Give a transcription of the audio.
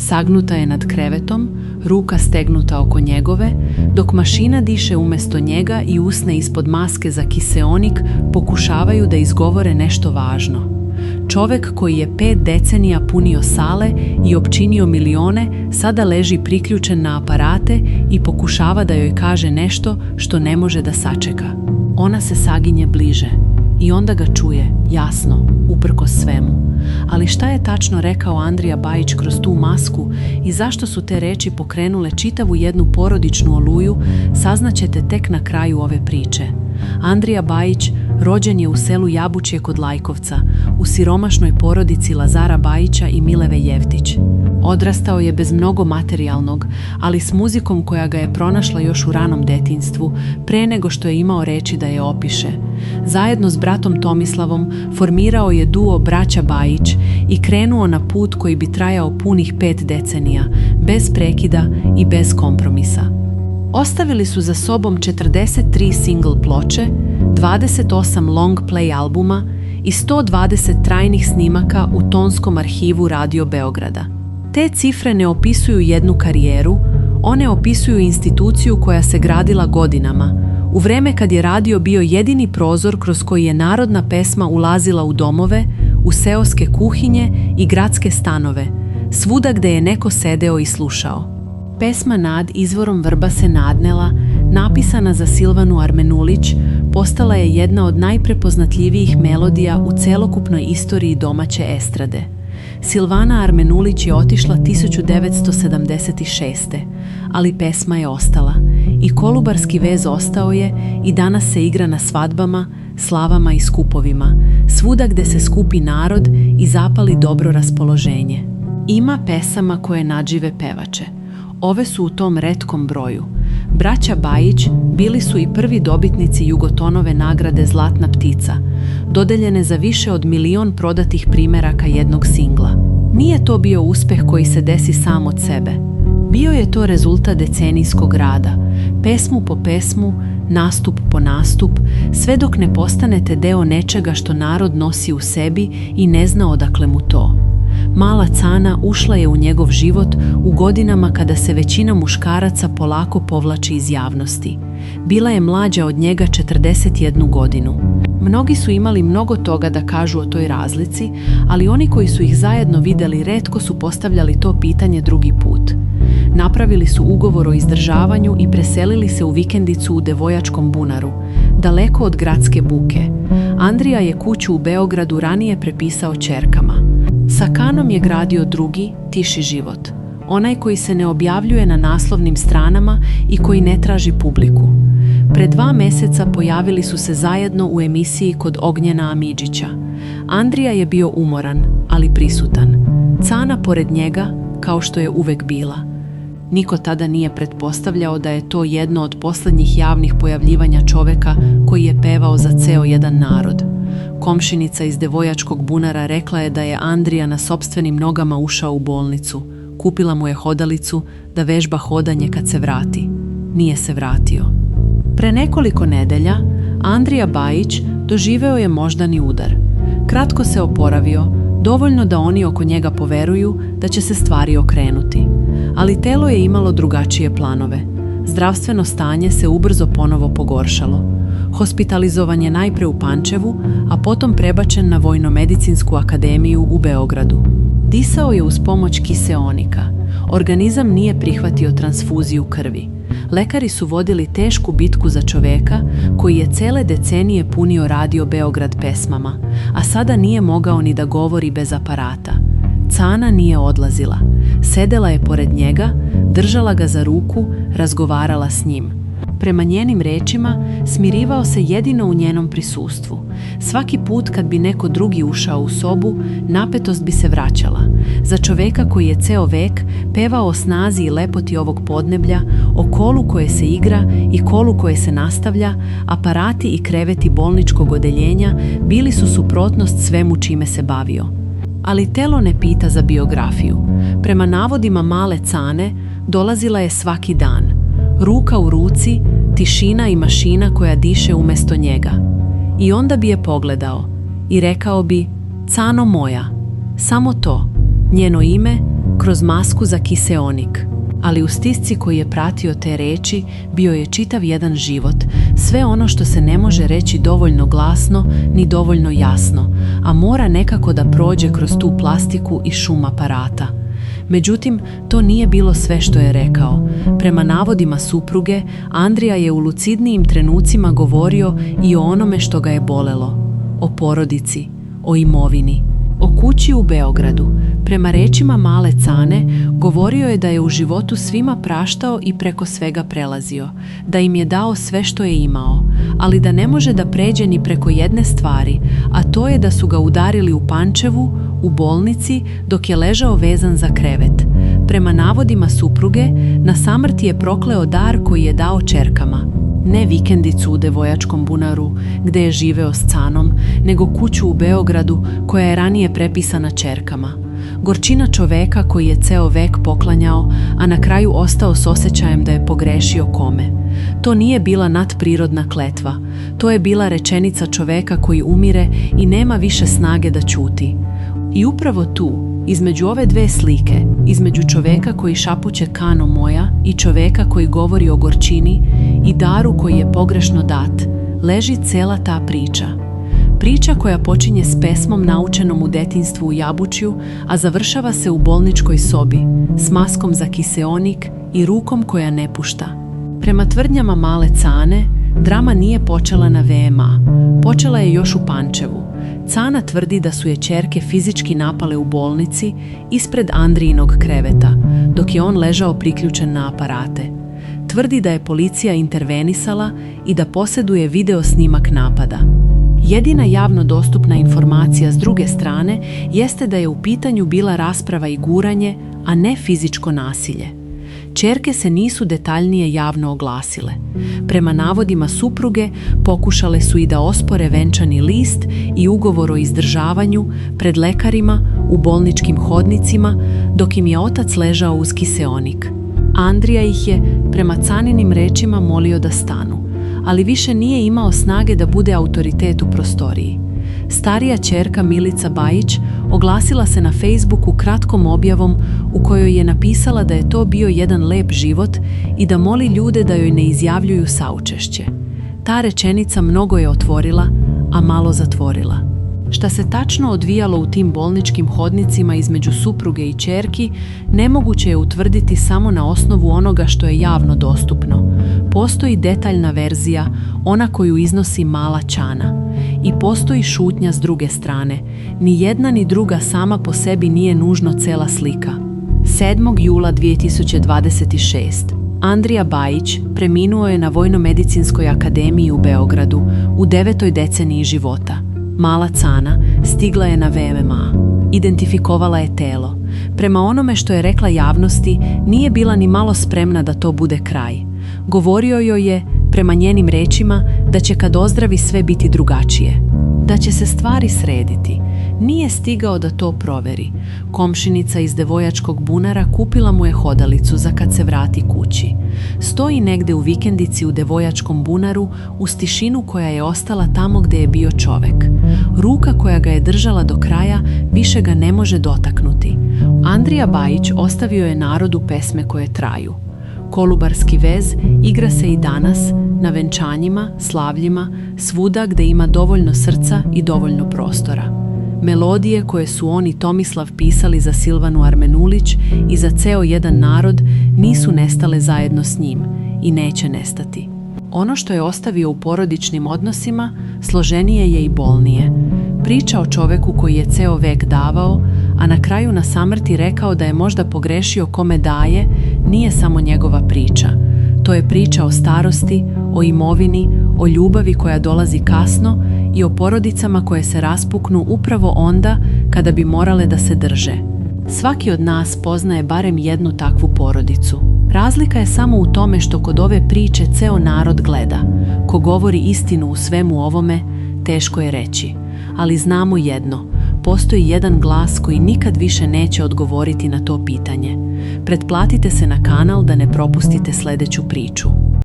Sagnuta je nad krevetom, ruka stegnuta oko njegove, dok mašina diše umjesto njega i usne ispod maske za kiseonik pokušavaju da izgovore nešto važno. Čovjek koji je 5 decenija punio sale i opčinio milione, sada leži priključen na aparate i pokušava da joj kaže nešto što ne može da sačeka. Ona se saginje bliže i onda ga čuje, jasno, uprkos svemu. Ali šta je tačno rekao Andrija Bajić kroz tu masku i zašto su te reči pokrenule čitavu jednu porodičnu oluju, saznaćete tek na kraju ove priče. Andrija Bajić rođen je u selu Jabučje kod Lajkovca, u siromašnoj porodici Lazara Bajića i Mileve Jevtić. Odrastao je bez mnogo materijalnog, ali s muzikom koja ga je pronašla još u ranom detinjstvu, pre nego što je imao reči da je opiše. Zajedno s bratom Tomislavom formirao je duo Braća Bajić i krenuo na put koji bi trajao punih 5 decenija, bez prekida i bez kompromisa. Ostavili su za sobom 43 single ploče, 28 long play albuma i 120 trajnih snimaka u tonskom arhivu Radio Beograda. Te cifre ne opisuju jednu karijeru, one opisuju instituciju koja se gradila godinama, u vreme kad je radio bio jedini prozor kroz koji je narodna pesma ulazila u domove, u seoske kuhinje i gradske stanove, svuda gde je neko sedeo i slušao. Pesma Nad izvorom vrba se nadnela, napisana za Silvanu Armenulić, postala je jedna od najprepoznatljivijih melodija u celokupnoj istoriji domaće estrade. Silvana Armenulić je otišla 1976. Ali pesma je ostala i kolubarski vez ostao je i danas se igra na svadbama, slavama i skupovima, svuda gde se skupi narod i zapali dobro raspoloženje. Ima pesama koje nadžive pevače. Ove su u tom retkom broju. Braća Bajić bili su i prvi dobitnici Jugotonove nagrade Zlatna ptica, dodeljene za više od 1 milion prodatih primeraka jednog singla. Nije to bio uspeh koji se desi sam od sebe. Bio je to rezultat decenijskog rada, pesmu po pesmu, nastup po nastup, sve dok ne postanete deo nečega što narod nosi u sebi i ne zna odakle mu to. Mala Cana ušla je u njegov život u godinama kada se većina muškaraca polako povlači iz javnosti. Bila je mlađa od njega 41 godinu. Mnogi su imali mnogo toga da kažu o toj razlici, ali oni koji su ih zajedno vidjeli retko su postavljali to pitanje drugi put. Napravili su ugovor o izdržavanju i preselili se u vikendicu u Devojačkom bunaru, daleko od gradske buke. Andrija je kuću u Beogradu ranije prepisao ćerkama. Sa Kanom je gradio drugi, tiši život. Onaj koji se ne objavljuje na naslovnim stranama i koji ne traži publiku. Pre 2 meseca pojavili su se zajedno u emisiji kod Ognjena Amidžića. Andrija je bio umoran, ali prisutan. Cana pored njega, kao što je uvek bila. Niko tada nije pretpostavljao da je to jedno od posljednjih javnih pojavljivanja čoveka koji je pevao za ceo jedan narod. Komšinica iz Devojačkog bunara rekla je da je Andrija na sopstvenim nogama ušao u bolnicu. Kupila mu je hodalicu da vežba hodanje kad se vrati. Nije se vratio. Pre nekoliko nedelja Andrija Bajić doživeo je moždani udar. Kratko se oporavio, dovoljno da oni oko njega poveruju da će se stvari okrenuti. Ali telo je imalo drugačije planove. Zdravstveno stanje se ubrzo ponovo pogoršalo. Hospitalizovan je najpre u Pančevu, a potom prebačen na Vojnomedicinsku akademiju u Beogradu. Disao je uz pomoć kiseonika. Organizam nije prihvatio transfuziju krvi. Lekari su vodili tešku bitku za čoveka koji je cele decenije punio Radio Beograd pesmama, a sada nije mogao ni da govori bez aparata. Cana nije odlazila. Sedela je pored njega, držala ga za ruku, razgovarala s njim. Prema njenim rečima, smirivao se jedino u njenom prisustvu. Svaki put kad bi neko drugi ušao u sobu, napetost bi se vraćala. Za čoveka koji je ceo vek pevao o snazi i lepoti ovog podneblja, o kolu koje se igra i kolu koje se nastavlja, aparati i kreveti bolničkog odeljenja bili su suprotnost svemu čime se bavio. Ali telo ne pita za biografiju. Prema navodima male Cane, dolazila je svaki dan. Ruka u ruci, tišina i mašina koja diše umjesto njega. I onda bi je pogledao i rekao bi: Cano moja. Samo to, njeno ime, kroz masku za kiseonik. Ali u stisci koji je pratio te reči bio je čitav jedan život, sve ono što se ne može reći dovoljno glasno ni dovoljno jasno, a mora nekako da prođe kroz tu plastiku i šum aparata. Međutim, to nije bilo sve što je rekao. Prema navodima supruge, Andrija je u lucidnijim trenucima govorio i o onome što ga je bolelo. O porodici, o imovini, o kući u Beogradu. Prema rečima male Cane, govorio je da je u životu svima praštao i preko svega prelazio, da im je dao sve što je imao, ali da ne može da pređe ni preko jedne stvari, a to je da su ga udarili u Pančevu, u bolnici, dok je ležao vezan za krevet. Prema navodima supruge, na samrti je prokleo dar koji je dao ćerkama. Ne vikendicu u Devojačkom bunaru, gde je živeo s Canom, nego kuću u Beogradu koja je ranije prepisana ćerkama. Gorčina čoveka koji je ceo vek poklanjao, a na kraju ostao s osjećajem da je pogrešio kome. To nije bila nadprirodna kletva, to je bila rečenica čoveka koji umire i nema više snage da ćuti. I upravo tu, između ove dve slike, između čoveka koji šapuće Kano moja i čoveka koji govori o gorčini i daru koji je pogrešno dat, leži cela ta priča. Priča koja počinje s pesmom naučenom u detinjstvu u Jabučju, a završava se u bolničkoj sobi, s maskom za kiseonik i rukom koja ne pušta. Prema tvrdnjama male Cane, drama nije počela na VMA, počela je još u Pančevu. Cana tvrdi da su je ćerke fizički napale u bolnici ispred Andrijinog kreveta, dok je on ležao priključen na aparate. Tvrdi da je policija intervenisala i da posjeduje video snimak napada. Jedina javno dostupna informacija s druge strane jeste da je u pitanju bila rasprava i guranje, a ne fizičko nasilje. Ćerke se nisu detaljnije javno oglasile. Prema navodima supruge, pokušale su i da ospore venčani list i ugovor o izdržavanju pred lekarima u bolničkim hodnicima, dok im je otac ležao uz kiseonik. Andrija ih je, prema Caninim rečima, molio da stanu, ali više nije imao snage da bude autoritet u prostoriji. Starija ćerka Milica Bajić oglasila se na Facebooku kratkom objavom u kojoj je napisala da je to bio jedan lep život i da moli ljude da joj ne izjavljuju saučešće. Ta rečenica mnogo je otvorila, a malo zatvorila. Šta se tačno odvijalo u tim bolničkim hodnicima između supruge i ćerki, nemoguće je utvrditi samo na osnovu onoga što je javno dostupno. Postoji detaljna verzija, ona koju iznosi mala Cana. I postoji šutnja s druge strane. Ni jedna ni druga sama po sebi nije nužno cela slika. 7. jula 2026. Andrija Bajić preminuo je na Vojno-medicinskoj akademiji u Beogradu u 9. deceniji života. Mala Cana stigla je na VMA. Identifikovala je telo. Prema onome što je rekla javnosti, nije bila ni malo spremna da to bude kraj. Govorio joj je, prema njenim rečima, da će kad ozdravi sve biti drugačije. Da će se stvari srediti. Nije stigao da to proveri. Komšinica iz Devojačkog bunara kupila mu je hodalicu za kad se vrati kući. Stoji negde u vikendici u Devojačkom bunaru uz tišinu koja je ostala tamo gde je bio čovek. Ruka koja ga je držala do kraja više ga ne može dotaknuti. Andrija Bajić ostavio je narodu pesme koje traju. Kolubarski vez igra se i danas na venčanjima, slavljima, svuda gde ima dovoljno srca i dovoljno prostora. Melodije koje su on i Tomislav pisali za Silvanu Armenulić i za ceo jedan narod nisu nestale zajedno s njim i neće nestati. Ono što je ostavio u porodičnim odnosima složenije je i bolnije. Priča o čoveku koji je ceo vek davao, a na kraju na samrti rekao da je možda pogrešio kome daje, nije samo njegova priča. To je priča o starosti, o imovini, o ljubavi koja dolazi kasno i o porodicama koje se raspuknu upravo onda kada bi morale da se drže. Svaki od nas poznaje barem jednu takvu porodicu. Razlika je samo u tome što kod ove priče ceo narod gleda. Ko govori istinu u svemu ovome, teško je reći. Ali znamo jedno, postoji jedan glas koji nikad više neće odgovoriti na to pitanje. Pretplatite se na kanal da ne propustite sledeću priču.